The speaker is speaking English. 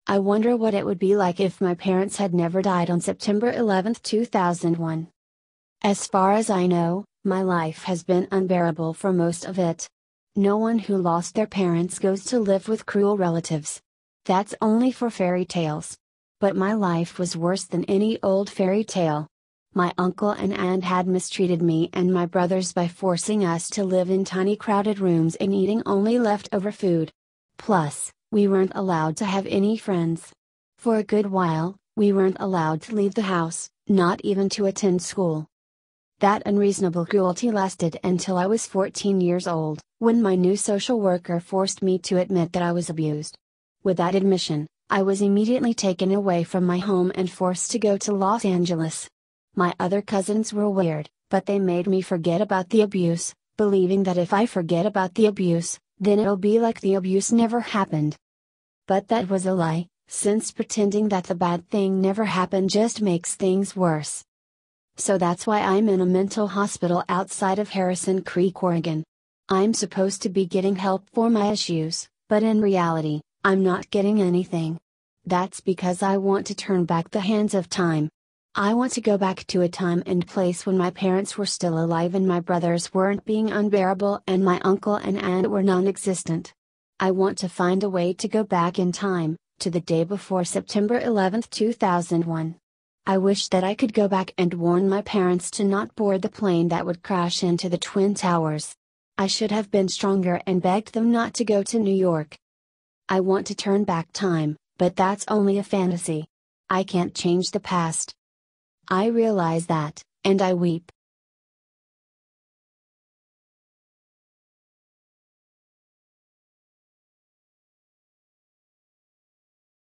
I wonder what it would be like if my parents had never died on September 11, 2001. As far as I know, my life has been unbearable for most of it. No one who lost their parents goes to live with cruel relatives. That's only for fairy tales. But my life was worse than any old fairy tale. My uncle and aunt had mistreated me and my brothers by forcing us to live in tiny crowded rooms and eating only leftover food. Plus, we weren't allowed to have any friends. For a good while, we weren't allowed to leave the house, not even to attend school. That unreasonable cruelty lasted until I was 14 years old, when my new social worker forced me to admit that I was abused. With that admission, I was immediately taken away from my home and forced to go to Los Angeles. My other cousins were weird, but they made me forget about the abuse, believing that if I forget about the abuse, then it'll be like the abuse never happened. But that was a lie, since pretending that the bad thing never happened just makes things worse. So that's why I'm in a mental hospital outside of Harrison Creek, Oregon. I'm supposed to be getting help for my issues, but in reality, I'm not getting anything. That's because I want to turn back the hands of time. I want to go back to a time and place when my parents were still alive and my brothers weren't being unbearable and my uncle and aunt were non-existent. I want to find a way to go back in time, to the day before September 11, 2001. I wish that I could go back and warn my parents to not board the plane that would crash into the Twin Towers. I should have been stronger and begged them not to go to New York. I want to turn back time, but that's only a fantasy. I can't change the past. I realize that, and I weep.